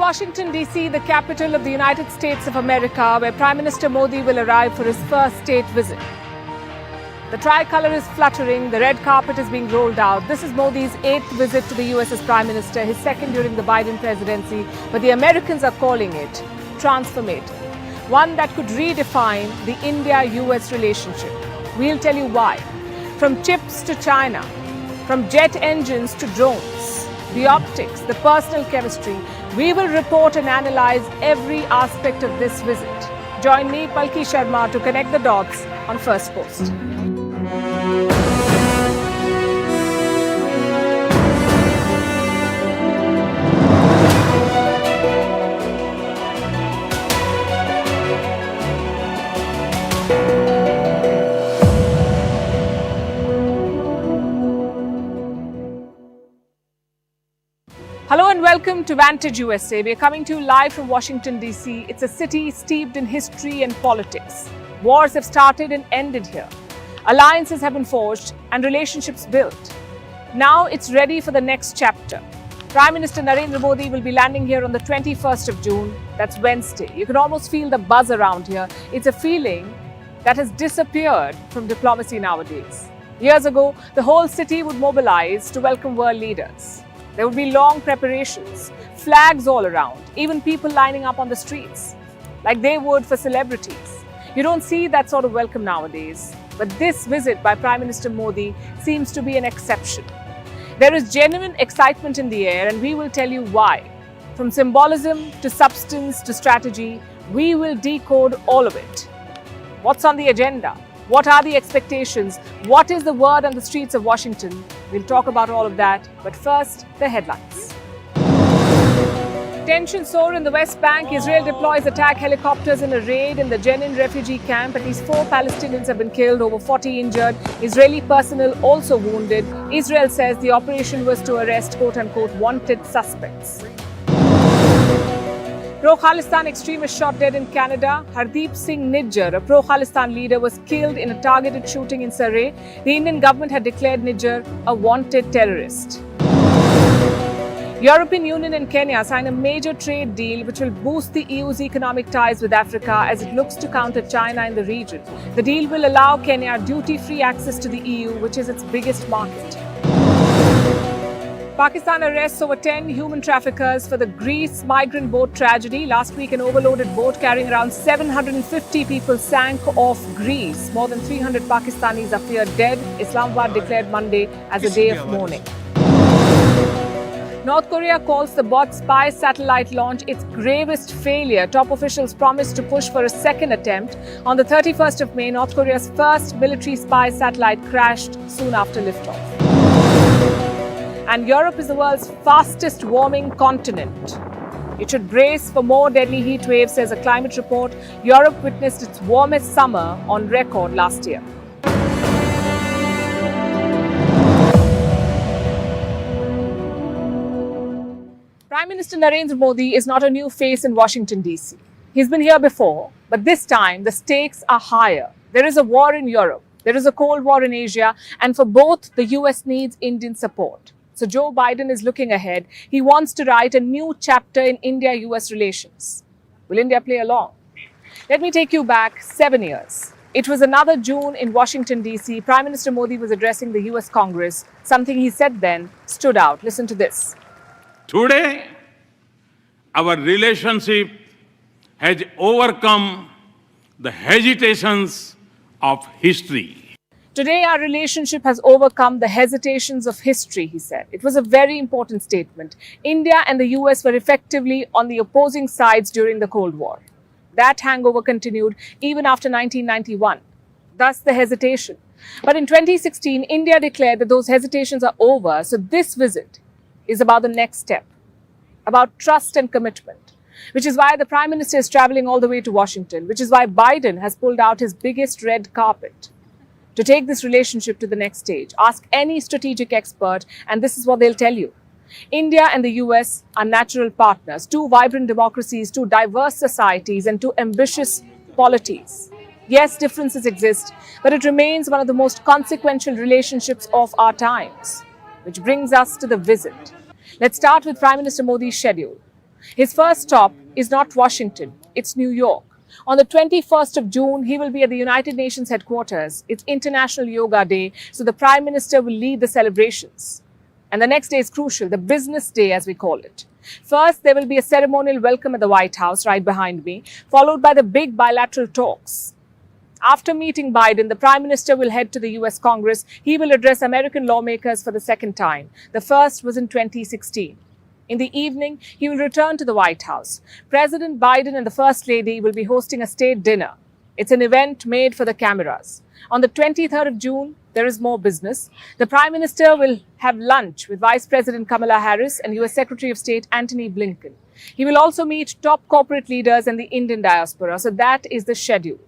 Washington, D.C., the capital of the United States of America, where Prime Minister Modi will arrive for his first state visit. The tricolour is fluttering, the red carpet is being rolled out. This is Modi's 8th visit to the US as Prime Minister, his second during the Biden presidency, but the Americans are calling it transformative. One that could redefine the India-US relationship. We'll tell you why. From chips to China, from jet engines to drones, the optics, the personal chemistry, we will report and analyze every aspect of this visit. Join me, Palki Sharma, to connect the dots on Firstpost. Hello and welcome to Vantage USA. We are coming to you live from Washington, D.C. It's a city steeped in history and politics. Wars have started and ended here. Alliances have been forged and relationships built. Now it's ready for the next chapter. Prime Minister Narendra Modi will be landing here on the 21st of June. That's Wednesday. You can almost feel the buzz around here. It's a feeling that has disappeared from diplomacy nowadays. Years ago, the whole city would mobilize to welcome world leaders. There would be long preparations, flags all around, even people lining up on the streets, like they would for celebrities. You don't see that sort of welcome nowadays, but this visit by Prime Minister Modi seems to be an exception. There is genuine excitement in the air, and we will tell you why. From symbolism to substance to strategy, we will decode all of it. What's on the agenda? What are the expectations? What is the word on the streets of Washington? We'll talk about all of that, but first, the headlines. Tensions soar in the West Bank. Israel deploys attack helicopters in a raid in the Jenin refugee camp. At least 4 Palestinians have been killed, over 40 injured. Israeli personnel also wounded. Israel says the operation was to arrest quote-unquote wanted suspects. Pro-Khalistan extremist shot dead in Canada. Hardeep Singh Nijjar, a pro-Khalistan leader, was killed in a targeted shooting in Surrey. The Indian government had declared Nijjar a wanted terrorist. European Union and Kenya sign a major trade deal which will boost the EU's economic ties with Africa as it looks to counter China in the region. The deal will allow Kenya duty-free access to the EU, which is its biggest market. Pakistan arrests over 10 human traffickers for the Greece migrant boat tragedy. Last week, an overloaded boat carrying around 750 people sank off Greece. More than 300 Pakistanis are feared dead. Islamabad declared Monday as a day of mourning. North Korea calls the bot spy satellite launch its gravest failure. Top officials promised to push for a second attempt. On the 31st of May, North Korea's first military spy satellite crashed soon after liftoff. And Europe is the world's fastest warming continent. It should brace for more deadly heat waves, says a climate report. Europe witnessed its warmest summer on record last year. Prime Minister Narendra Modi is not a new face in Washington, D.C. He's been here before, but this time the stakes are higher. There is a war in Europe. There is a Cold War in Asia, and for both, the US needs Indian support. So Joe Biden is looking ahead. He wants to write a new chapter in India-US relations. Will India play along? Let me take you back 7 years. It was another June in Washington, D.C. Prime Minister Modi was addressing the US Congress. Something he said then stood out. Listen to this. Today, our relationship has overcome the hesitations of history. Today, our relationship has overcome the hesitations of history, he said. It was a very important statement. India and the US were effectively on the opposing sides during the Cold War. That hangover continued even after 1991. Thus, the hesitation. But in 2016, India declared that those hesitations are over. So this visit is about the next step, about trust and commitment, which is why the Prime Minister is traveling all the way to Washington, which is why Biden has pulled out his biggest red carpet to take this relationship to the next stage. Ask any strategic expert, and this is what they'll tell you. India and the US are natural partners, two vibrant democracies, two diverse societies, and two ambitious polities. Yes, differences exist, but it remains one of the most consequential relationships of our times. Which brings us to the visit. Let's start with Prime Minister Modi's schedule. His first stop is not Washington, it's New York. On the 21st of June, he will be at the United Nations headquarters. It's International Yoga Day, so the Prime Minister will lead the celebrations. And the next day is crucial, the business day as we call it. First, there will be a ceremonial welcome at the White House right behind me, followed by the big bilateral talks. After meeting Biden, the Prime Minister will head to the US Congress. He will address American lawmakers for the second time. The first was in 2016. In the evening, he will return to the White House. President Biden and the First Lady will be hosting a state dinner. It's an event made for the cameras. On the 23rd of June, there is more business. The Prime Minister will have lunch with Vice President Kamala Harris and US Secretary of State Antony Blinken. He will also meet top corporate leaders and the Indian diaspora. So that is the schedule.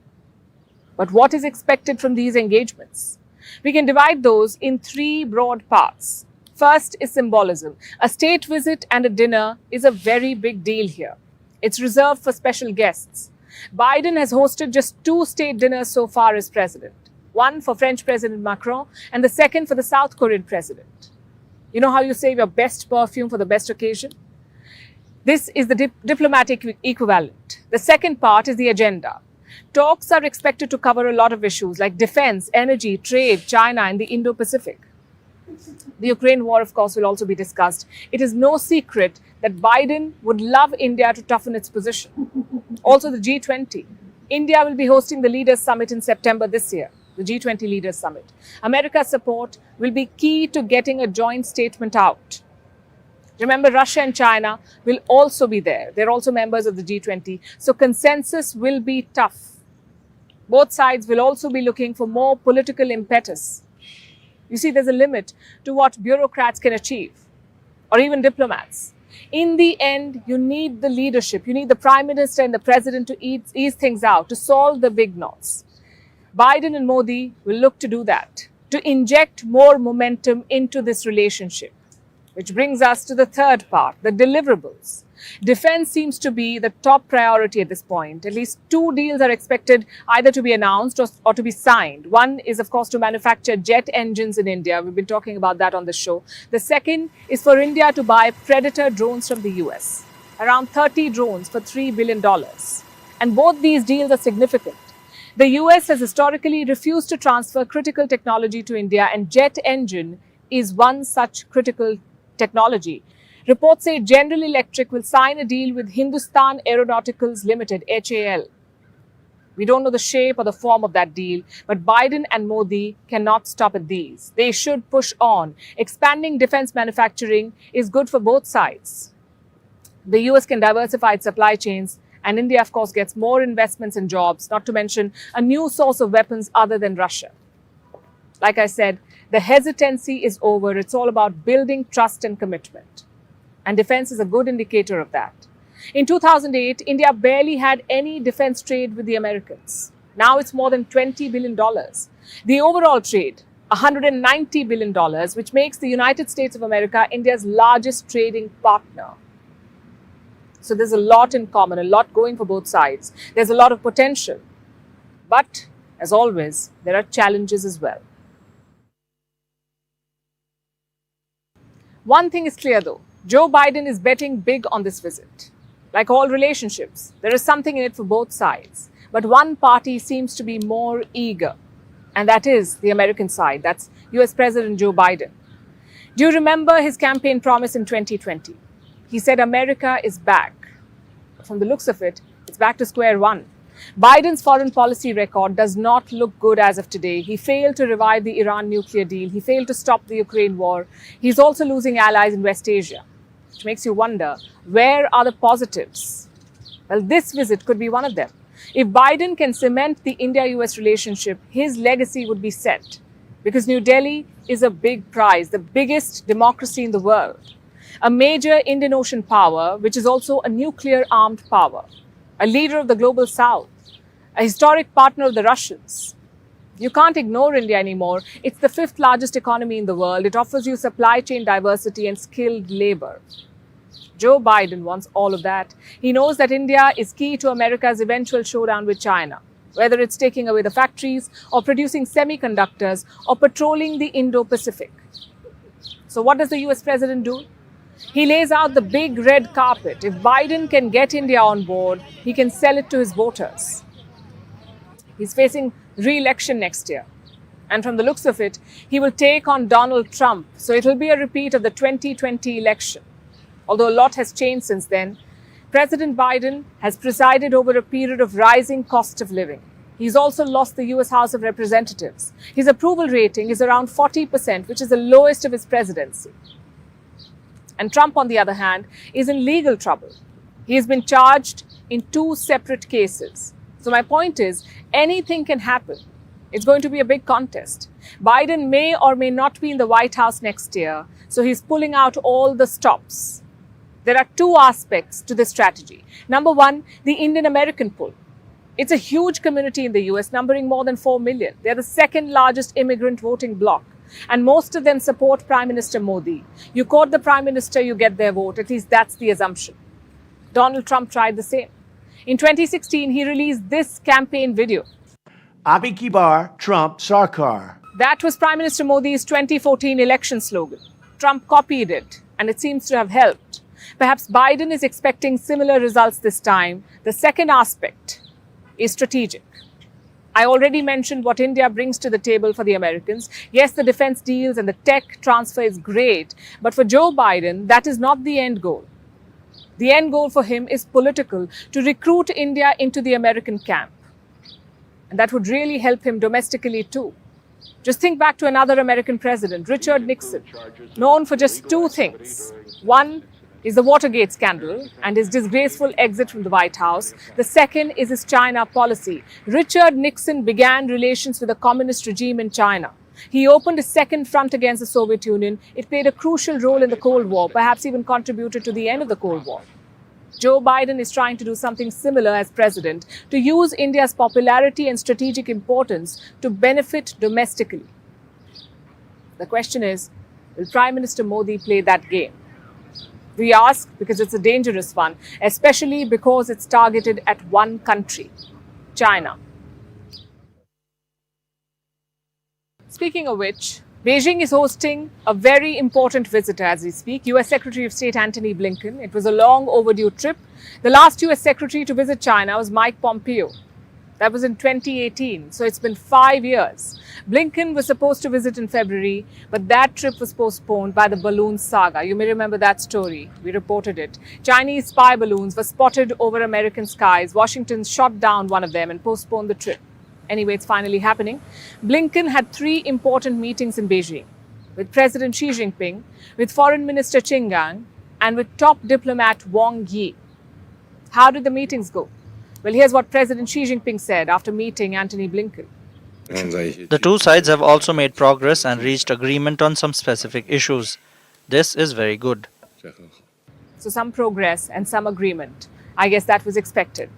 But what is expected from these engagements? We can divide those in three broad parts. First is symbolism. A state visit and a dinner is a very big deal here. It's reserved for special guests. Biden has hosted just 2 state dinners so far as president. One for French President Macron and the second for the South Korean president. You know how you save your best perfume for the best occasion? This is the diplomatic equivalent. The second part is the agenda. Talks are expected to cover a lot of issues like defense, energy, trade, China, and the Indo-Pacific. The Ukraine war, of course, will also be discussed. It is no secret that Biden would love India to toughen its position. Also, the G20. India will be hosting the Leaders Summit in September this year, the G20 Leaders Summit. America's support will be key to getting a joint statement out. Remember, Russia and China will also be there. They're also members of the G20. So consensus will be tough. Both sides will also be looking for more political impetus. You see, there's a limit to what bureaucrats can achieve, or even diplomats. In the end, you need the leadership. You need the Prime Minister and the President to ease things out, to solve the big knots. Biden and Modi will look to do that, to inject more momentum into this relationship. Which brings us to the third part, the deliverables. Defense seems to be the top priority at this point. At least 2 deals are expected either to be announced or to be signed. One is, of course, to manufacture jet engines in India. We've been talking about that on the show. The second is for India to buy Predator drones from the US. Around 30 drones for $3 billion. And both these deals are significant. The US has historically refused to transfer critical technology to India, and jet engine is one such critical technology. Reports say General Electric will sign a deal with Hindustan Aeronauticals Limited, HAL. We don't know the shape or the form of that deal, but Biden and Modi cannot stop at these. They should push on. Expanding defense manufacturing is good for both sides. The US can diversify its supply chains, and India, of course, gets more investments and jobs, not to mention a new source of weapons other than Russia. Like I said, the hesitancy is over. It's all about building trust and commitment. And defense is a good indicator of that. In 2008, India barely had any defense trade with the Americans. Now it's more than $20 billion. The overall trade, $190 billion, which makes the United States of America India's largest trading partner. So there's a lot in common, a lot going for both sides. There's a lot of potential. But, as always, there are challenges as well. One thing is clear though, Joe Biden is betting big on this visit. Like all relationships, there is something in it for both sides. But one party seems to be more eager, and that is the American side. That's US President Joe Biden. Do you remember his campaign promise in 2020? He said America is back. From the looks of it, it's back to square one. Biden's foreign policy record does not look good as of today. He failed to revive the Iran nuclear deal. He failed to stop the Ukraine war. He's also losing allies in West Asia, which makes you wonder, where are the positives? Well, this visit could be one of them. If Biden can cement the India-US relationship, his legacy would be set. Because New Delhi is a big prize, the biggest democracy in the world. A major Indian Ocean power, which is also a nuclear-armed power. A leader of the global south, a historic partner of the Russians. You can't ignore India anymore. It's the 5th largest economy in the world. It offers you supply chain diversity and skilled labor. Joe Biden wants all of that. He knows that India is key to America's eventual showdown with China, whether it's taking away the factories or producing semiconductors or patrolling the Indo-Pacific. So what does the US president do? He lays out the big red carpet. If Biden can get India on board, he can sell it to his voters. He's facing re-election next year. And from the looks of it, he will take on Donald Trump. So it will be a repeat of the 2020 election. Although a lot has changed since then, President Biden has presided over a period of rising cost of living. He's also lost the US House of Representatives. His approval rating is around 40%, which is the lowest of his presidency. And Trump, on the other hand, is in legal trouble. He has been charged in 2 separate cases. So my point is, anything can happen. It's going to be a big contest. Biden may or may not be in the White House next year, so he's pulling out all the stops. There are 2 aspects to this strategy. Number 1, the Indian American pull. It's a huge community in the US, numbering more than 4 million. They're the second largest immigrant voting bloc, and most of them support Prime Minister Modi. You court the Prime Minister, you get their vote. At least that's the assumption. Donald Trump tried the same. In 2016, he released this campaign video. Abhi ki bar, Trump Sarkar. That was Prime Minister Modi's 2014 election slogan. Trump copied it, and it seems to have helped. Perhaps Biden is expecting similar results this time. The second aspect is strategic. I already mentioned what India brings to the table for the Americans. Yes, the defense deals and the tech transfer is great, but for Joe Biden, that is not the end goal. The end goal for him is political, to recruit India into the American camp. And that would really help him domestically too. Just think back to another American president, Richard Nixon, known for just 2 things. One is the Watergate scandal and his disgraceful exit from the White House. The second is his China policy. Richard Nixon began relations with a communist regime in China. He opened a second front against the Soviet Union. It played a crucial role in the Cold War, perhaps even contributed to the end of the Cold War. Joe Biden is trying to do something similar as president, to use India's popularity and strategic importance to benefit domestically. The question is, will Prime Minister Modi play that game? We ask because it's a dangerous one, especially because it's targeted at one country, China. Speaking of which, Beijing is hosting a very important visitor as we speak, US Secretary of State Antony Blinken. It was a long overdue trip. The last US Secretary to visit China was Mike Pompeo. That was in 2018, so it's been 5 years. Blinken was supposed to visit in February, but that trip was postponed by the balloon saga. You may remember that story. We reported it. Chinese spy balloons were spotted over American skies. Washington shot down one of them and postponed the trip. Anyway, it's finally happening. Blinken had 3 important meetings in Beijing, with President Xi Jinping, with Foreign Minister Qin Gang, and with top diplomat Wang Yi. How did the meetings go? Well, here's what President Xi Jinping said after meeting Antony Blinken. The 2 sides have also made progress and reached agreement on some specific issues. This is very good. So some progress and some agreement. I guess that was expected.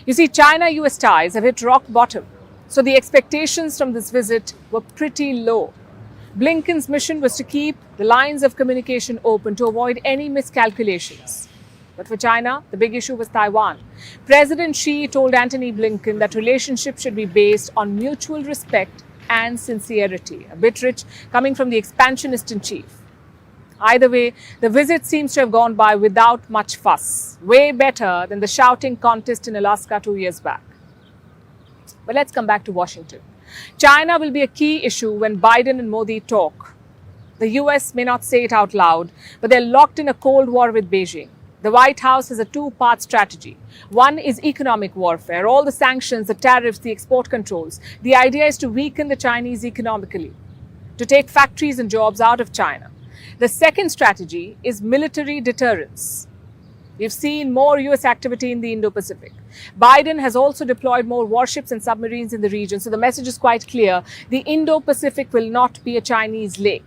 You see, China-US ties have hit rock bottom. So the expectations from this visit were pretty low. Blinken's mission was to keep the lines of communication open to avoid any miscalculations. But for China, the big issue was Taiwan. President Xi told Antony Blinken that relationships should be based on mutual respect and sincerity, a bit rich coming from the expansionist-in-chief. Either way, the visit seems to have gone by without much fuss, way better than the shouting contest in Alaska 2 years back. But let's come back to Washington. China will be a key issue when Biden and Modi talk. The US may not say it out loud, but they're locked in a Cold War with Beijing. The White House has a 2-part strategy. One is economic warfare, all the sanctions, the tariffs, the export controls. The idea is to weaken the Chinese economically, to take factories and jobs out of China. The second strategy is military deterrence. We've seen more US activity in the Indo-Pacific. Biden has also deployed more warships and submarines in the region, so the message is quite clear. The Indo-Pacific will not be a Chinese lake.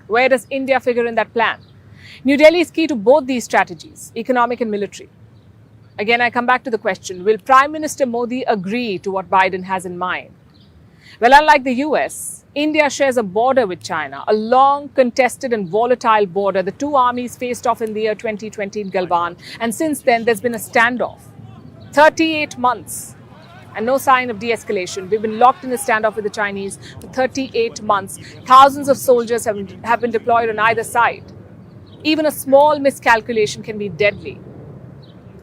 Where does India figure in that plan? New Delhi is key to both these strategies, economic and military. Again, I come back to the question, will Prime Minister Modi agree to what Biden has in mind? Well, unlike the US, India shares a border with China, a long, contested and volatile border. The 2 armies faced off in the year 2020 in Galwan, and since then there's been a standoff. 38 months and no sign of de-escalation. We've been locked in a standoff with the Chinese for 38 months. Thousands of soldiers have been deployed on either side. Even a small miscalculation can be deadly.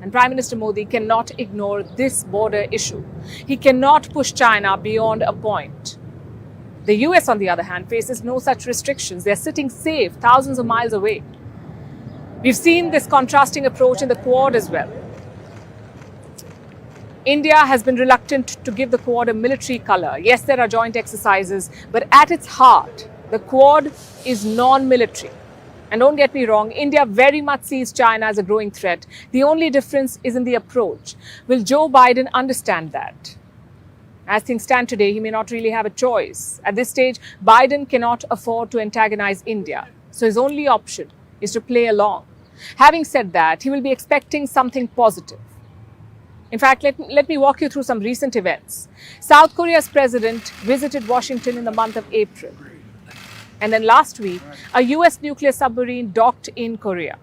And Prime Minister Modi cannot ignore this border issue. He cannot push China beyond a point. The US, on the other hand, faces no such restrictions. They're sitting safe, thousands of miles away. We've seen this contrasting approach in the Quad as well. India has been reluctant to give the Quad a military color. Yes, there are joint exercises, but at its heart, the Quad is non-military. And don't get me wrong, India very much sees China as a growing threat. The only difference is in the approach. Will Joe Biden understand that? As things stand today, he may not really have a choice. At this stage, Biden cannot afford to antagonize India. So his only option is to play along. Having said that, he will be expecting something positive. In fact, let me walk you through some recent events. South Korea's president visited Washington in the month of April. And then last week, a US nuclear submarine docked in Korea.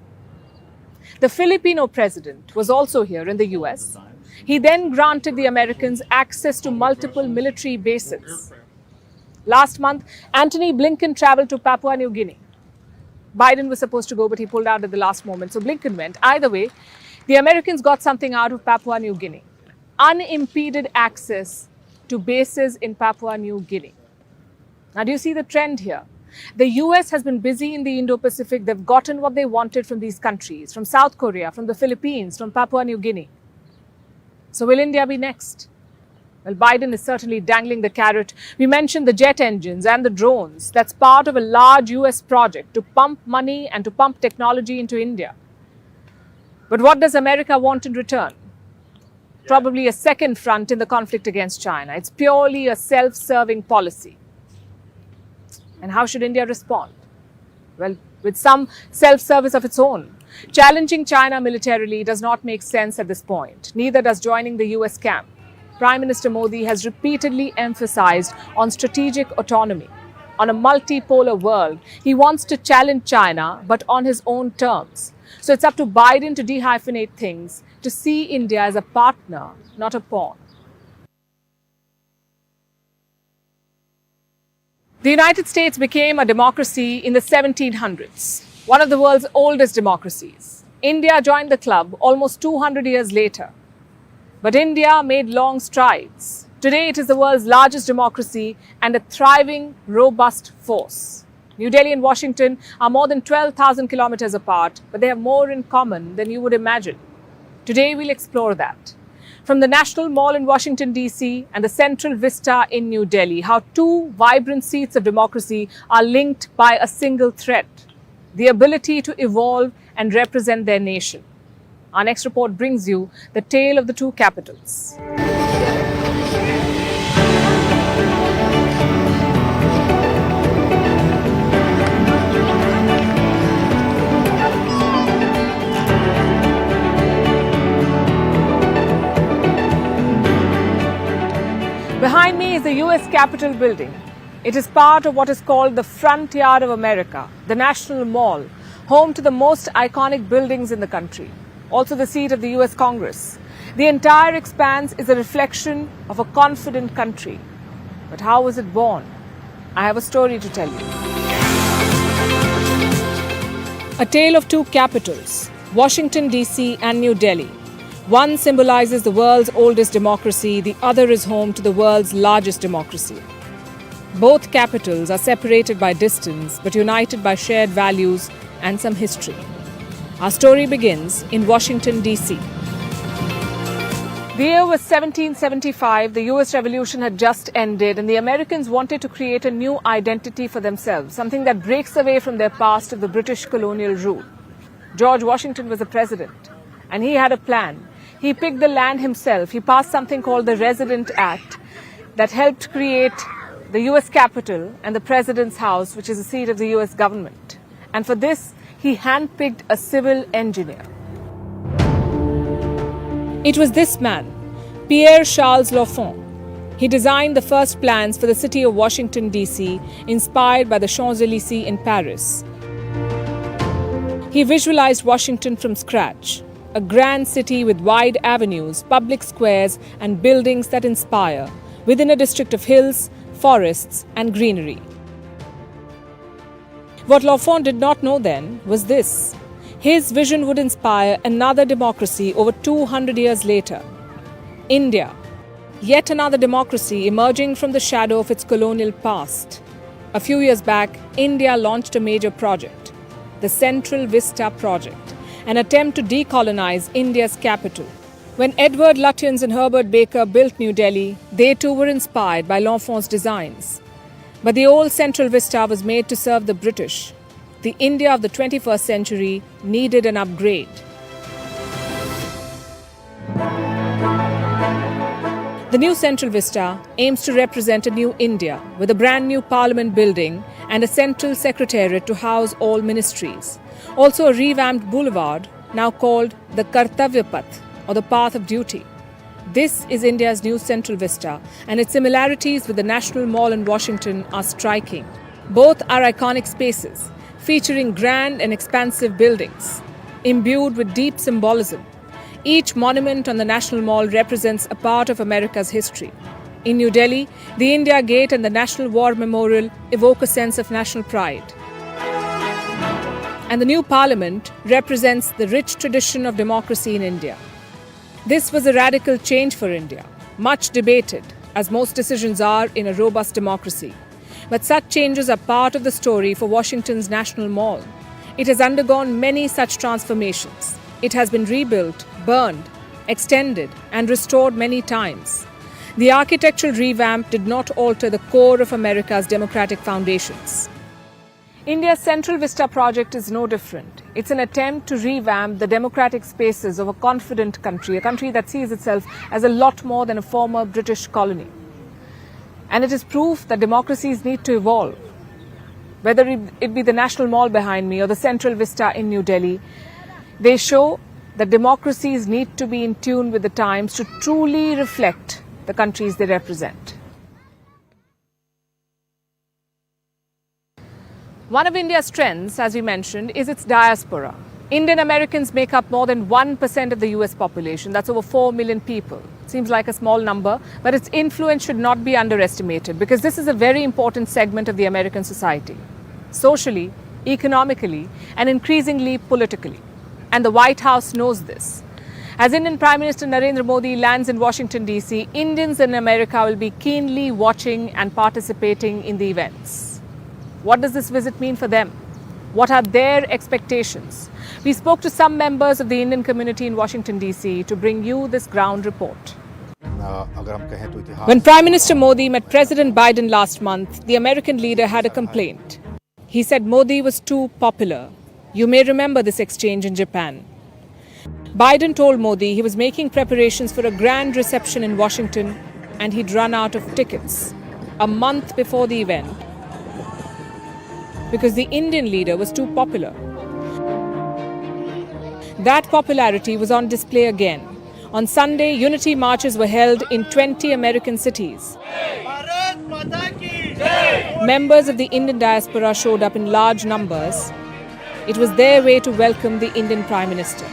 The Filipino president was also here in the US. He then granted the Americans access to multiple military bases. Last month, Antony Blinken traveled to Papua New Guinea. Biden was supposed to go, but he pulled out at the last moment, so Blinken went. Either way, the Americans got something out of Papua New Guinea. Unimpeded access to bases in Papua New Guinea. Now, do you see the trend here? The US has been busy in the Indo-Pacific. They've gotten what they wanted from these countries, from South Korea, from the Philippines, from Papua New Guinea. So will India be next? Well, Biden is certainly dangling the carrot. We mentioned the jet engines and the drones. That's part of a large US project to pump money and to pump technology into India. But what does America want in return? Probably a second front in the conflict against China. It's purely a self-serving policy. And how should India respond? Well, with some self-service of its own. Challenging China militarily does not make sense at this point. Neither does joining the US camp. Prime Minister Modi has repeatedly emphasized on strategic autonomy. On a multipolar world, he wants to challenge China, but on his own terms. So it's up to Biden to dehyphenate things, to see India as a partner, not a pawn. The United States became a democracy in the 1700s, one of the world's oldest democracies. India joined the club almost 200 years later. But India made long strides. Today it is the world's largest democracy and a thriving, robust force. New Delhi and Washington are more than 12,000 kilometers apart, but they have more in common than you would imagine. Today we'll explore that. From the National Mall in Washington, Desi and the Central Vista in New Delhi, how two vibrant seats of democracy are linked by a single thread, the ability to evolve and represent their nation. Our next report brings you the tale of the two capitals. Behind me is the US Capitol building. It is part of what is called the front yard of America, the National Mall, home to the most iconic buildings in the country, also the seat of the US Congress. The entire expanse is a reflection of a confident country. But how was it born? I have a story to tell you. A tale of two capitals, Washington, D.C. and New Delhi. One symbolizes the world's oldest democracy, the other is home to the world's largest democracy. Both capitals are separated by distance, but united by shared values and some history. Our story begins in Washington, D.C. The year was 1775, the US Revolution had just ended, and the Americans wanted to create a new identity for themselves, something that breaks away from their past of the British colonial rule. George Washington was the president, and he had a plan. He picked the land himself. He passed something called the Resident Act that helped create the US Capitol and the President's House, which is the seat of the US government. And for this, he handpicked a civil engineer. It was this man, Pierre Charles L'Enfant. He designed the first plans for the city of Washington, D.C., inspired by the Champs-Élysées in Paris. He visualized Washington from scratch, a grand city with wide avenues, public squares, and buildings that inspire, within a district of hills, forests, and greenery. What L'Enfant did not know then was this. His vision would inspire another democracy over 200 years later. India. Yet another democracy emerging from the shadow of its colonial past. A few years back, India launched a major project, the Central Vista Project, an attempt to decolonize India's capital. When Edward Lutyens and Herbert Baker built New Delhi, they too were inspired by L'Enfant's designs. But the old Central Vista was made to serve the British. The India of the 21st century needed an upgrade. The new Central Vista aims to represent a new India with a brand new parliament building and a central secretariat to house all ministries. Also a revamped boulevard now called the Kartavya Path or the Path of Duty. This is India's new Central Vista, and its similarities with the National Mall in Washington are striking. Both are iconic spaces, featuring grand and expansive buildings, imbued with deep symbolism. Each monument on the National Mall represents a part of America's history. In New Delhi, the India Gate and the National War Memorial evoke a sense of national pride. And the new parliament represents the rich tradition of democracy in India. This was a radical change for India, much debated, as most decisions are in a robust democracy. But such changes are part of the story for Washington's National Mall. It has undergone many such transformations. It has been rebuilt, burned, extended, and restored many times. The architectural revamp did not alter the core of America's democratic foundations. India's Central Vista project is no different. It's an attempt to revamp the democratic spaces of a confident country, a country that sees itself as a lot more than a former British colony. And it is proof that democracies need to evolve. Whether it be the National Mall behind me or the Central Vista in New Delhi, they show that democracies need to be in tune with the times to truly reflect the countries they represent. One of India's strengths, as we mentioned, is its diaspora. Indian Americans make up more than 1% of the US population. That's over 4 million people. Seems like a small number, but its influence should not be underestimated because this is a very important segment of the American society. Socially, economically, and increasingly politically. And the White House knows this. As Indian Prime Minister Narendra Modi lands in Washington, D.C., Indians in America will be keenly watching and participating in the events. What does this visit mean for them? What are their expectations? We spoke to some members of the Indian community in Washington, D.C. to bring you this ground report. When Prime Minister Modi met President Biden last month, the American leader had a complaint. He said Modi was too popular. You may remember this exchange in Japan. Biden told Modi he was making preparations for a grand reception in Washington and he'd run out of tickets a month before the event because the Indian leader was too popular. That popularity was on display again. On Sunday, unity marches were held in 20 American cities. Members of the Indian diaspora showed up in large numbers. It was their way to welcome the Indian Prime Minister.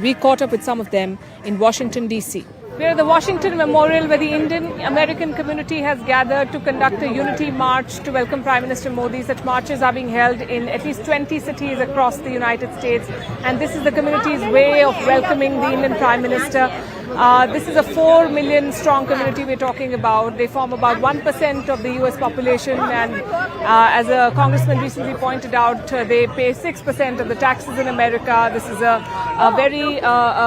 We caught up with some of them in Washington, D.C. We're at the Washington Memorial where the Indian American community has gathered to conduct a unity march to welcome Prime Minister Modi. Such marches are being held in at least 20 cities across the United States. And this is the community's way of welcoming the Indian Prime Minister. This is a 4 million strong community we're talking about. They form about 1% of the US population, and as a congressman recently pointed out, they pay 6% of the taxes in America. This is a very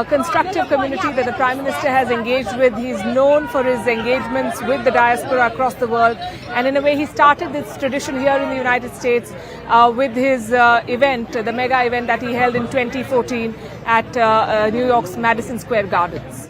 constructive community that the Prime Minister has engaged with. He's known for his engagements with the diaspora across the world, and in a way he started this tradition here in the United States with his event, the mega event that he held in 2014 at New York's Madison Square Gardens.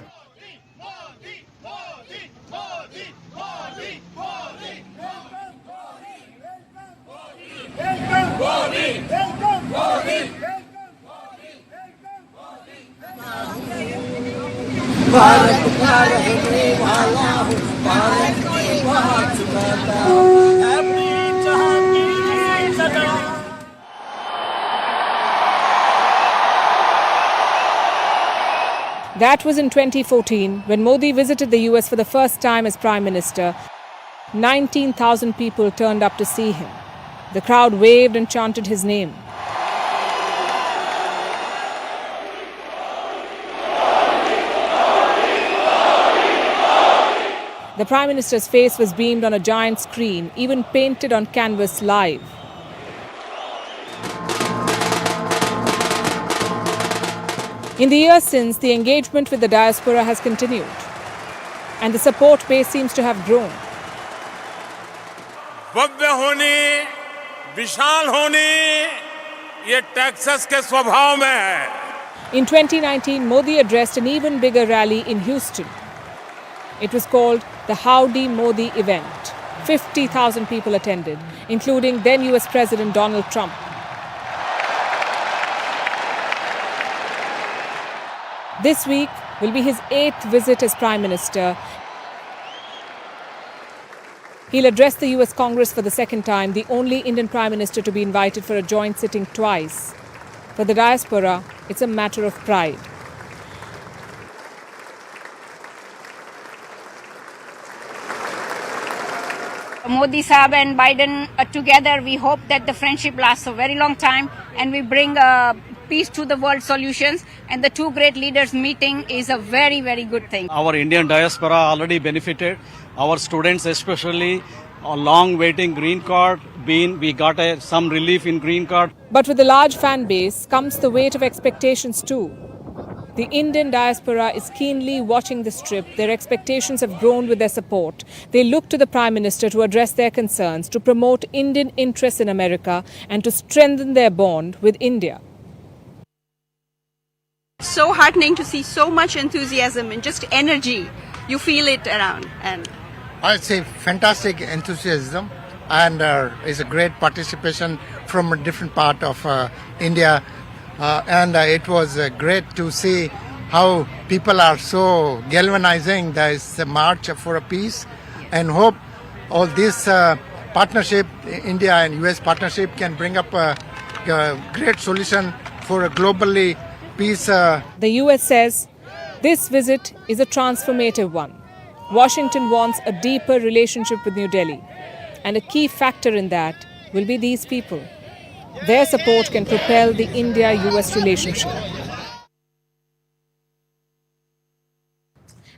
That was in 2014 when Modi visited the US for the first time as Prime Minister. 19,000 people turned up to see him. The crowd waved and chanted his name. The Prime Minister's face was beamed on a giant screen, even painted on canvas live. In the years since, the engagement with the diaspora has continued, and the support base seems to have grown. भव्य होने, विशाल होने, ये Texas के स्वभाव में है. In 2019, Modi addressed an even bigger rally in Houston. It was called the Howdy Modi event. 50,000 people attended, including then US President Donald Trump. This week will be his 8th visit as Prime Minister. He'll address the US Congress for the second time, the only Indian Prime Minister to be invited for a joint sitting twice. For the diaspora, it's a matter of pride. Modi Sahab and Biden together, we hope that the friendship lasts a very long time and we bring peace to the world solutions, and the two great leaders meeting is a very, very good thing. Our Indian diaspora already benefited. Our students especially, a long waiting green card, we got some relief in green card. But with a large fan base comes the weight of expectations too. The Indian diaspora is keenly watching this trip. Their expectations have grown with their support. They look to the Prime Minister to address their concerns, to promote Indian interests in America, and to strengthen their bond with India. So heartening to see so much enthusiasm and just energy. You feel it around. And I'd say fantastic enthusiasm, and is a great participation from a different part of India. And it was great to see how people are so galvanizing this march for a peace, and hope all this partnership, India and US partnership, can bring up a great solution for a globally peace. The US says this visit is a transformative one. Washington wants a deeper relationship with New Delhi, and a key factor in that will be these people. Their support can propel the India-US relationship.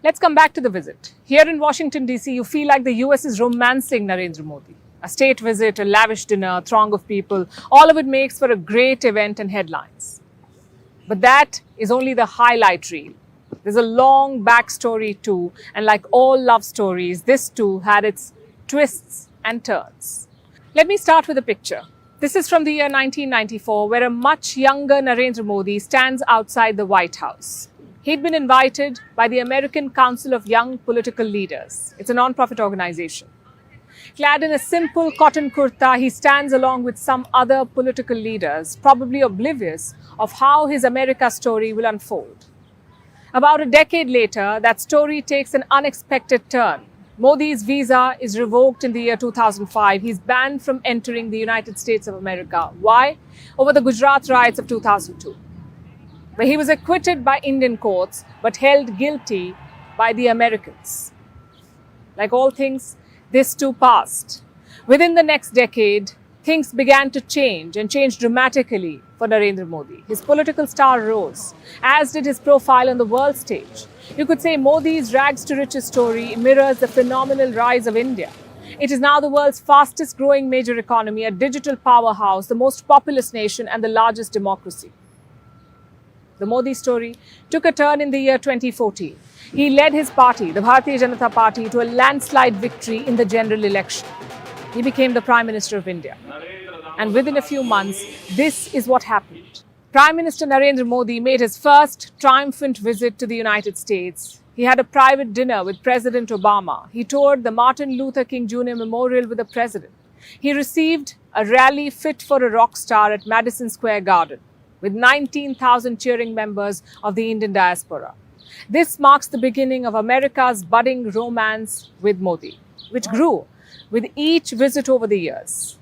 Let's come back to the visit. Here in Washington, D.C., you feel like the US is romancing Narendra Modi. A state visit, a lavish dinner, a throng of people, all of it makes for a great event and headlines. But that is only the highlight reel. There's a long backstory too, and like all love stories, this too had its twists and turns. Let me start with a picture. This is from the year 1994, where a much younger Narendra Modi stands outside the White House. He'd been invited by the American Council of Young Political Leaders. It's a non-profit organization. Clad in a simple cotton kurta, he stands along with some other political leaders, probably oblivious of how his America story will unfold. About a decade later, that story takes an unexpected turn. Modi's visa is revoked in the year 2005. He's banned from entering the United States of America. Why? Over the Gujarat riots of 2002, where he was acquitted by Indian courts but held guilty by the Americans. Like all things, this too passed. Within the next decade, things began to change, and change dramatically for Narendra Modi. His political star rose, as did his profile on the world stage. You could say Modi's rags to riches story mirrors the phenomenal rise of India. It is now the world's fastest growing major economy, a digital powerhouse, the most populous nation, and the largest democracy. The Modi story took a turn in the year 2014. He led his party, the Bharatiya Janata Party, to a landslide victory in the general election. He became the Prime Minister of India. And within a few months, this is what happened. Prime Minister Narendra Modi made his first triumphant visit to the United States. He had a private dinner with President Obama. He toured the Martin Luther King Jr. Memorial with the President. He received a rally fit for a rock star at Madison Square Garden, with 19,000 cheering members of the Indian diaspora. This marks the beginning of America's budding romance with Modi, which grew with each visit over the years.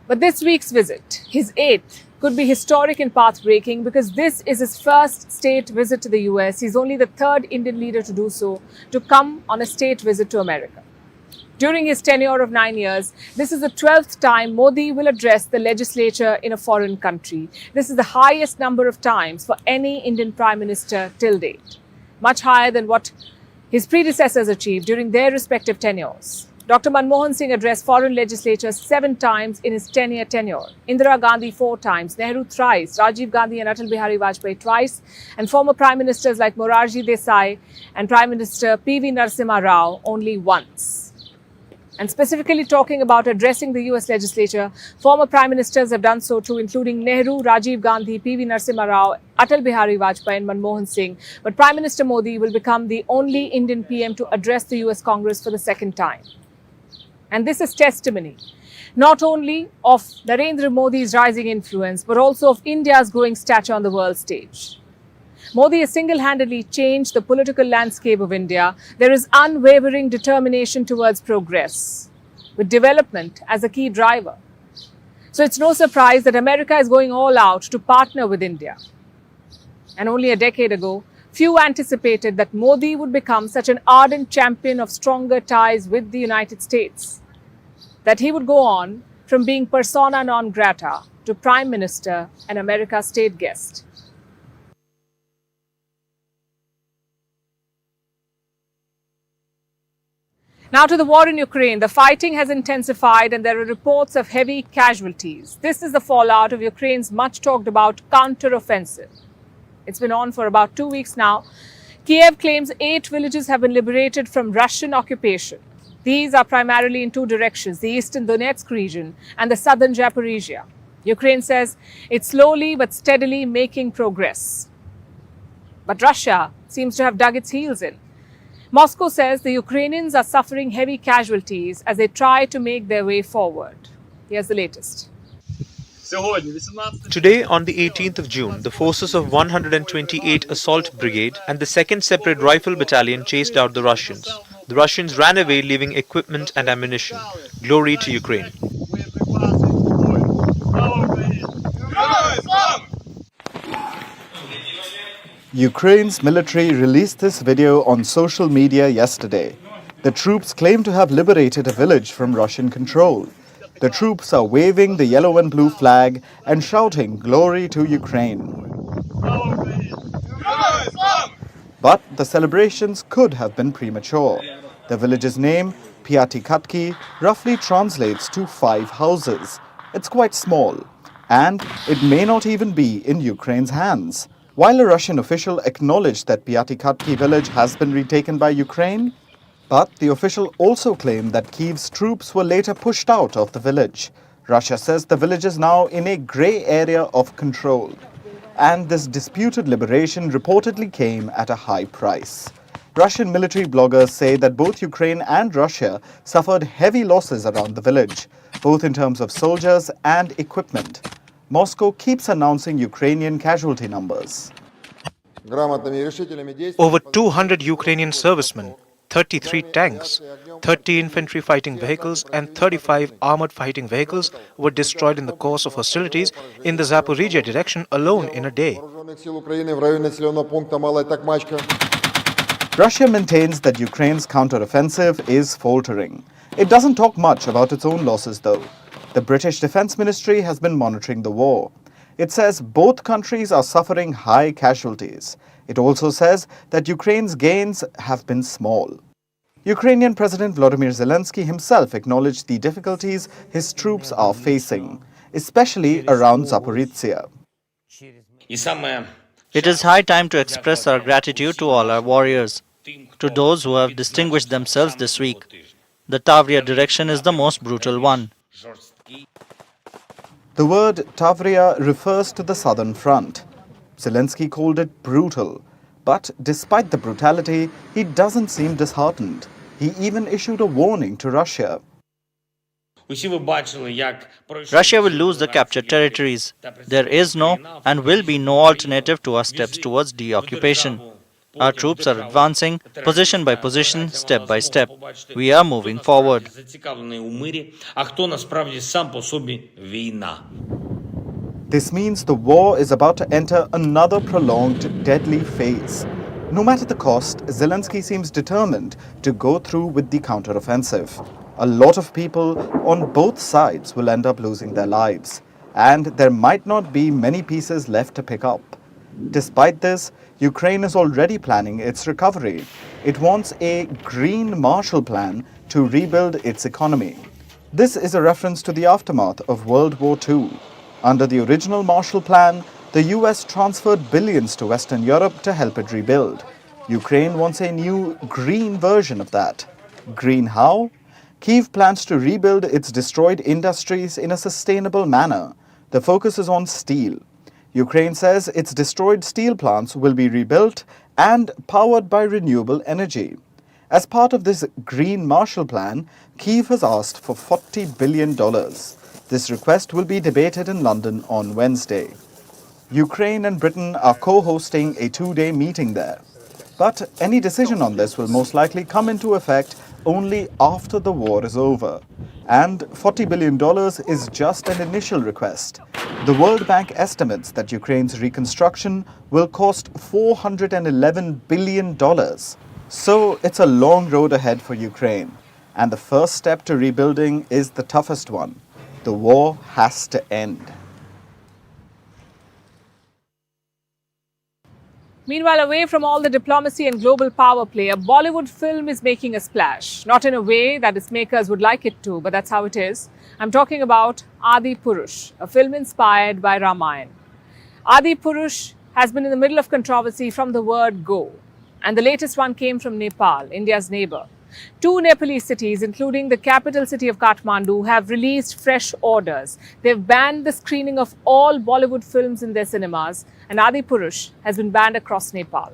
But this week's visit, his 8th, could be historic and path-breaking because this is his first state visit to the US. He's only the 3rd Indian leader to do so, to come on a state visit to America. During his tenure of 9 years, this is the 12th time Modi will address the legislature in a foreign country. This is the highest number of times for any Indian Prime Minister till date, much higher than what his predecessors achieved during their respective tenures. Dr. Manmohan Singh addressed foreign legislatures 7 times in his 10-year tenure. Indira Gandhi 4 times, Nehru thrice, Rajiv Gandhi and Atal Bihari Vajpayee twice, and former Prime Ministers like Morarji Desai and Prime Minister P.V. Narasimha Rao only once. And specifically talking about addressing the US legislature, former Prime Ministers have done so too, including Nehru, Rajiv Gandhi, P.V. Narasimha Rao, Atal Bihari Vajpayee and Manmohan Singh. But Prime Minister Modi will become the only Indian PM to address the US Congress for the second time. And this is testimony not only of Narendra Modi's rising influence, but also of India's growing stature on the world stage. Modi has single-handedly changed the political landscape of India. There is unwavering determination towards progress, with development as a key driver. So it's no surprise that America is going all out to partner with India. And only a decade ago, few anticipated that Modi would become such an ardent champion of stronger ties with the United States, that he would go on from being persona non grata to Prime Minister and America's state guest. Now to the war in Ukraine. The fighting has intensified and there are reports of heavy casualties. This is the fallout of Ukraine's much talked about counter-offensive. It's been on for about 2 weeks now. Kiev claims 8 villages have been liberated from Russian occupation. These are primarily in 2 directions, the eastern Donetsk region and the southern Zaporizhia. Ukraine says it's slowly but steadily making progress. But Russia seems to have dug its heels in. Moscow says the Ukrainians are suffering heavy casualties as they try to make their way forward. Here's the latest. Today, on the 18th of June, the forces of 128th Assault Brigade and the 2nd Separate Rifle Battalion chased out the Russians. The Russians ran away, leaving equipment and ammunition. Glory to Ukraine. Ukraine's military released this video on social media yesterday. The troops claim to have liberated a village from Russian control. The troops are waving the yellow and blue flag and shouting glory to Ukraine. But the celebrations could have been premature. The village's name, Piatikatki, roughly translates to 5 houses. It's quite small, and it may not even be in Ukraine's hands. While a Russian official acknowledged that Piatikatki village has been retaken by Ukraine, but the official also claimed that Kyiv's troops were later pushed out of the village. Russia says the village is now in a grey area of control. And this disputed liberation reportedly came at a high price. Russian military bloggers say that both Ukraine and Russia suffered heavy losses around the village, both in terms of soldiers and equipment. Moscow keeps announcing Ukrainian casualty numbers. Over 200 Ukrainian servicemen, 33 tanks, 30 infantry fighting vehicles and 35 armored fighting vehicles were destroyed in the course of hostilities in the Zaporizhia direction alone in a day. Russia maintains that Ukraine's counter-offensive is faltering. It doesn't talk much about its own losses though. The British Defence Ministry has been monitoring the war. It says both countries are suffering high casualties. It also says that Ukraine's gains have been small. Ukrainian President Volodymyr Zelensky himself acknowledged the difficulties his troops are facing, especially around Zaporizhia. It is high time to express our gratitude to all our warriors, to those who have distinguished themselves this week. The Tavria direction is the most brutal one. The word Tavria refers to the southern front. Zelensky called it brutal, but despite the brutality, he doesn't seem disheartened. He even issued a warning to Russia. Russia will lose the captured territories. There is no and will be no alternative to our steps towards deoccupation. Our troops are advancing, position by position, step by step. We are moving forward. This means the war is about to enter another prolonged, deadly phase. No matter the cost, Zelensky seems determined to go through with the counteroffensive. A lot of people on both sides will end up losing their lives, and there might not be many pieces left to pick up. Despite this, Ukraine is already planning its recovery. It wants a green Marshall Plan to rebuild its economy. This is a reference to the aftermath of World War II. Under the original Marshall Plan, the US transferred billions to Western Europe to help it rebuild. Ukraine wants a new green version of that. Green how? Kyiv plans to rebuild its destroyed industries in a sustainable manner. The focus is on steel. Ukraine says its destroyed steel plants will be rebuilt and powered by renewable energy. As part of this Green Marshall Plan, Kyiv has asked for $40 billion. This request will be debated in London on Wednesday. Ukraine and Britain are co-hosting a two-day meeting there. But any decision on this will most likely come into effect only after the war is over. And $40 billion is just an initial request. The World Bank estimates that Ukraine's reconstruction will cost $411 billion. So it's a long road ahead for Ukraine. And the first step to rebuilding is the toughest one. The war has to end. Meanwhile, away from all the diplomacy and global power play, a Bollywood film is making a splash. Not in a way that its makers would like it to, but that's how it is. I'm talking about Adipurush, a film inspired by Ramayana. Adipurush has been in the middle of controversy from the word go. And the latest one came from Nepal, India's neighbor. Two Nepalese cities, including the capital city of Kathmandu, have released fresh orders. They've banned the screening of all Bollywood films in their cinemas, and Adipurush has been banned across Nepal.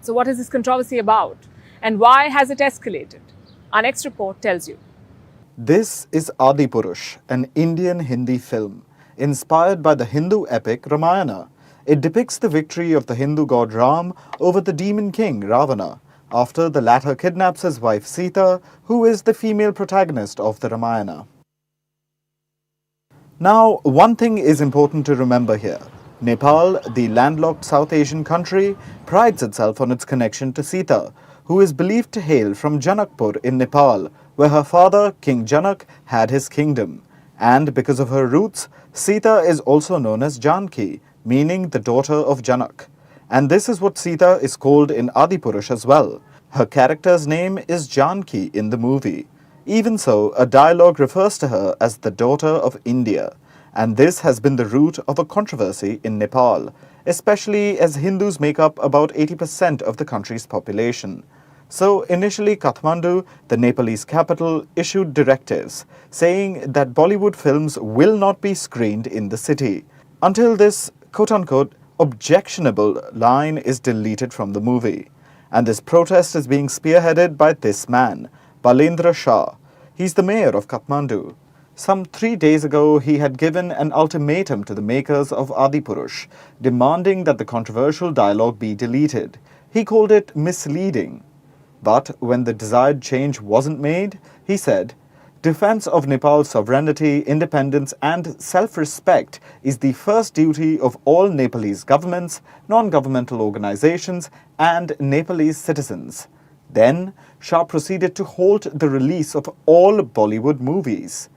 So what is this controversy about? And why has it escalated? Our next report tells you. This is Adipurush, an Indian Hindi film, inspired by the Hindu epic Ramayana. It depicts the victory of the Hindu god Ram over the demon king Ravana, after the latter kidnaps his wife Sita, who is the female protagonist of the Ramayana. Now, one thing is important to remember here. Nepal, the landlocked South Asian country, prides itself on its connection to Sita, who is believed to hail from Janakpur in Nepal, where her father, King Janak, had his kingdom. And because of her roots, Sita is also known as Janki, meaning the daughter of Janak. And this is what Sita is called in Adipurush as well. Her character's name is Janki in the movie. Even so, a dialogue refers to her as the daughter of India. And this has been the root of a controversy in Nepal, especially as Hindus make up about 80% of the country's population. So initially Kathmandu, the Nepalese capital, issued directives saying that Bollywood films will not be screened in the city until this quote-unquote objectionable line is deleted from the movie. And this protest is being spearheaded by this man, Balendra Shah. He's the mayor of Kathmandu. Some 3 days ago, he had given an ultimatum to the makers of Adipurush, demanding that the controversial dialogue be deleted. He called it misleading. But when the desired change wasn't made, he said, "Defense of Nepal's sovereignty, independence and self-respect is the first duty of all Nepalese governments, non-governmental organizations and Nepalese citizens." Then, Shah proceeded to halt the release of all Bollywood movies.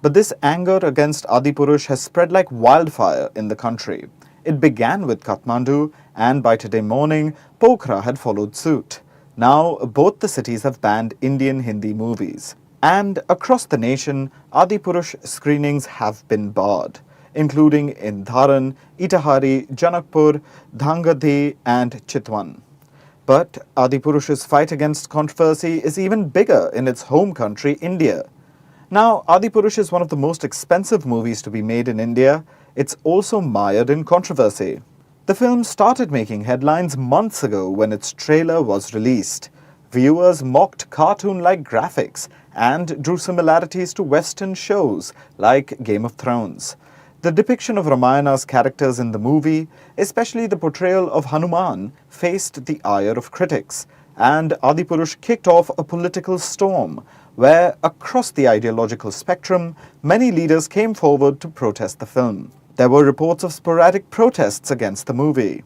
But this anger against Adipurush has spread like wildfire in the country. It began with Kathmandu, and by today morning, Pokhara had followed suit. Now, both the cities have banned Indian Hindi movies. And across the nation, Adipurush screenings have been barred, including in Dharan, Itahari, Janakpur, Dhangadi and Chitwan. But Adipurush's fight against controversy is even bigger in its home country, India. Now, Adipurush is one of the most expensive movies to be made in India. It's also mired in controversy. The film started making headlines months ago when its trailer was released. Viewers mocked cartoon-like graphics and drew similarities to Western shows like Game of Thrones. The depiction of Ramayana's characters in the movie, especially the portrayal of Hanuman, faced the ire of critics, and Adipurush kicked off a political storm where, across the ideological spectrum, many leaders came forward to protest the film. There were reports of sporadic protests against the movie.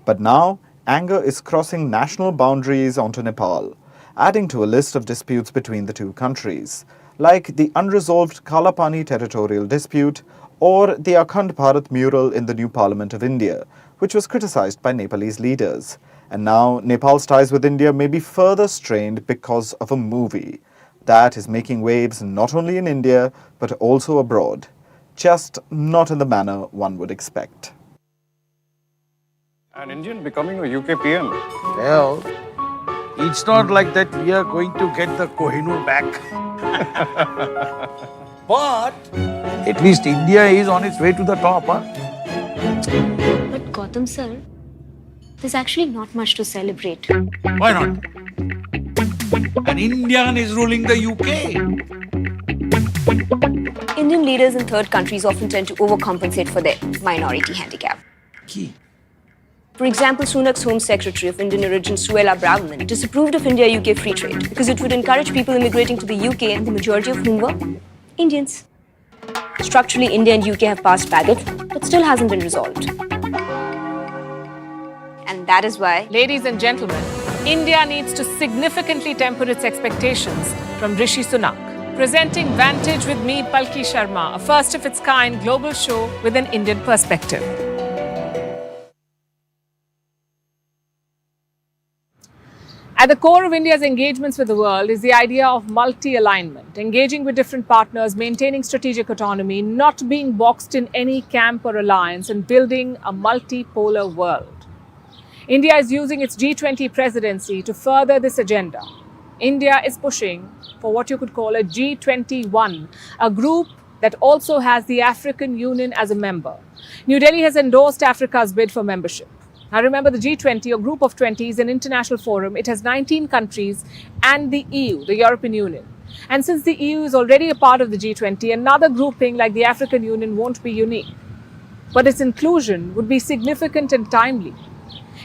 But now, anger is crossing national boundaries onto Nepal. adding to a list of disputes between the two countries, like the unresolved Kalapani territorial dispute or the Akhand Bharat mural in the new Parliament of India, which was criticized by Nepalese leaders. And now Nepal's ties with India may be further strained because of a movie that is making waves not only in India but also abroad, just not in the manner one would expect. An Indian becoming a UK PM. Well, it's not like that we are going to get the Kohinoor back. But at least India is on its way to the top. Huh? But Gautam sir, there's actually not much to celebrate. Why not? An Indian is ruling the UK. Indian leaders in third countries often tend to overcompensate for their minority handicap. Key. For example, Sunak's Home Secretary of Indian origin, Suella Braverman, disapproved of India-UK free trade because it would encourage people immigrating to the UK, and the majority of whom were Indians. Structurally, India and UK have passed baggage that still hasn't been resolved. And that is why, Ladies and gentlemen, India needs to significantly temper its expectations from Rishi Sunak. Presenting Vantage with me, Palki Sharma, a first-of-its-kind global show with an Indian perspective. At the core of India's engagements with the world is the idea of multi-alignment, engaging with different partners, maintaining strategic autonomy, not being boxed in any camp or alliance, and building a multipolar world. India is using its G20 presidency to further this agenda. India is pushing for what you could call a G21, a group that also has the African Union as a member. New Delhi has endorsed Africa's bid for membership. Now remember, the G20, or Group of 20, is an international forum. It has 19 countries and the EU, the European Union. And since the EU is already a part of the G20, another grouping like the African Union won't be unique. But its inclusion would be significant and timely.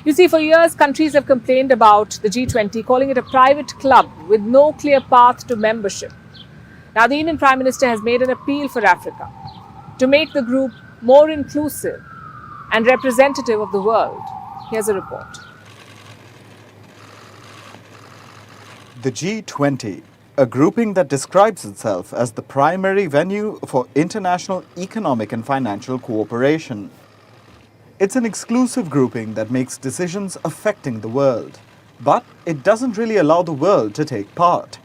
You see, for years, countries have complained about the G20, calling it a private club with no clear path to membership. Now, the Indian Prime Minister has made an appeal for Africa to make the group more inclusive and representative of the world. Here's a report. The G20, a grouping that describes itself as the primary venue for international economic and financial cooperation. It's an exclusive grouping that makes decisions affecting the world, but it doesn't really allow the world to take part.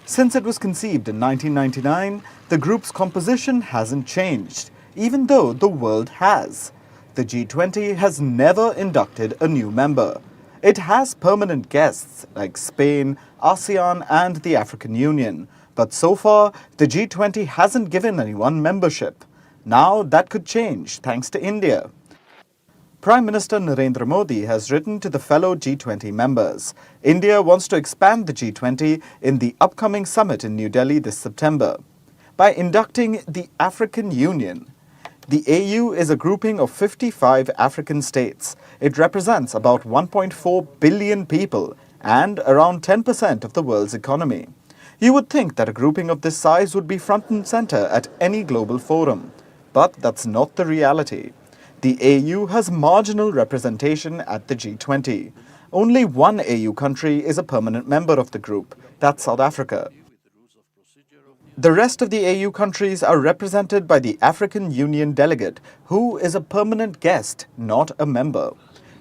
Since it was conceived in 1999, the group's composition hasn't changed, even though the world has. The G20 has never inducted a new member. It has permanent guests like Spain, ASEAN and the African Union, but so far the G20 hasn't given anyone membership. Now that could change thanks to India. Prime Minister Narendra Modi has written to the fellow G20 members. India wants to expand the G20 in the upcoming summit in New Delhi this September. By inducting the African Union, the AU is a grouping of 55 African states. It represents about 1.4 billion people and around 10% of the world's economy. You would think that a grouping of this size would be front and center at any global forum, but that's not the reality. The AU has marginal representation at the G20. Only one AU country is a permanent member of the group, that's South Africa. The rest of the AU countries are represented by the African Union delegate, who is a permanent guest, not a member.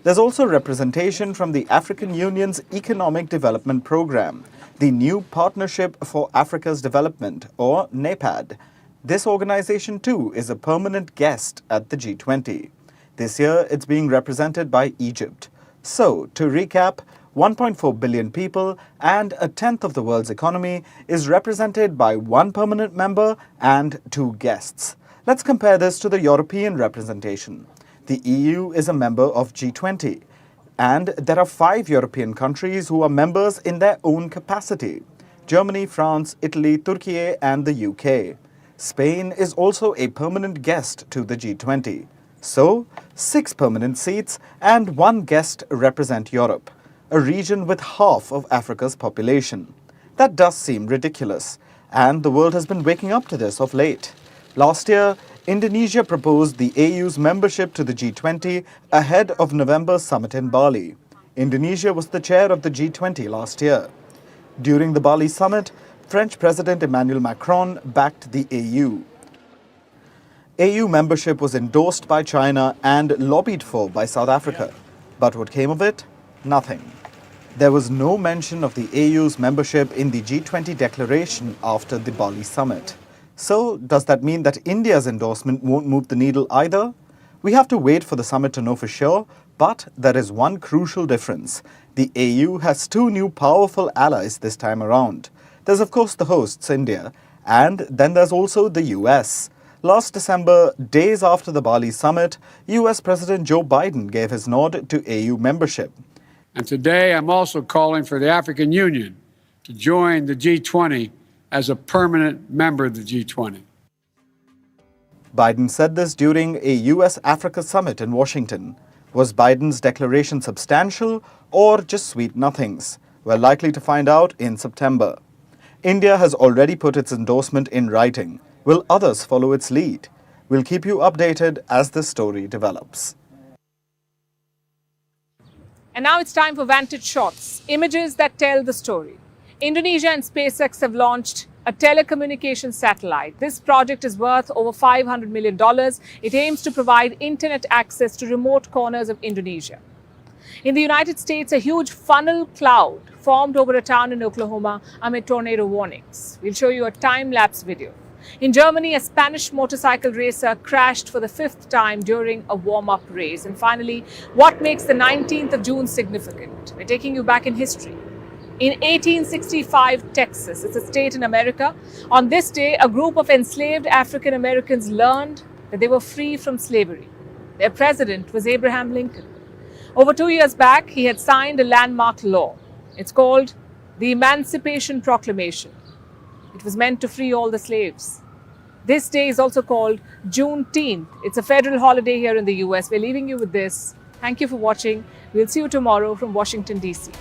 There's also representation from the African Union's Economic Development Program, the New Partnership for Africa's Development, or NEPAD. This organization too is a permanent guest at the G20. This year it's being represented by Egypt. So, to recap, 1.4 billion people and a tenth of the world's economy is represented by one permanent member and two guests. Let's compare this to the European representation. The EU is a member of G20, and there are 5 European countries who are members in their own capacity: Germany, France, Italy, Turkey and the UK. Spain is also a permanent guest to the G20. So, 6 permanent seats and 1 guest represent Europe, a region with half of Africa's population. That does seem ridiculous, and the world has been waking up to this of late. Last year, Indonesia proposed the AU's membership to the G20 ahead of November's summit in Bali. Indonesia was the chair of the G20 last year. During the Bali summit, French President Emmanuel Macron backed the AU. AU membership was endorsed by China and lobbied for by South Africa. But what came of it? Nothing. There was no mention of the AU's membership in the G20 declaration after the Bali summit. So, does that mean that India's endorsement won't move the needle either? We have to wait for the summit to know for sure, but there is one crucial difference. The AU has two new powerful allies this time around. There's of course the hosts, India, and then there's also the US. Last December, days after the Bali summit, US President Joe Biden gave his nod to AU membership. And today I'm also calling for the African Union to join the G20 as a permanent member of the G20. Biden said this during a US-Africa summit in Washington. Was Biden's declaration substantial or just sweet nothings? We're likely to find out in September. India has already put its endorsement in writing. Will others follow its lead? We'll keep you updated as the story develops. And now it's time for Vantage Shots, images that tell the story. Indonesia and SpaceX have launched a telecommunications satellite. This project is worth over $500 million. It aims to provide internet access to remote corners of Indonesia. In the United States, a huge funnel cloud formed over a town in Oklahoma amid tornado warnings. We'll show you a time-lapse video. In Germany, a Spanish motorcycle racer crashed for the 5th time during a warm-up race. And finally, what makes the 19th of June significant? We're taking you back in history. In 1865, Texas, it's a state in America, on this day, a group of enslaved African Americans learned that they were free from slavery. Their president was Abraham Lincoln. Over 2 years back, he had signed a landmark law. It's called the Emancipation Proclamation. It was meant to free all the slaves. This day is also called Juneteenth. It's a federal holiday here in the US. We're leaving you with this. Thank you for watching. We'll see you tomorrow from Washington, D.C.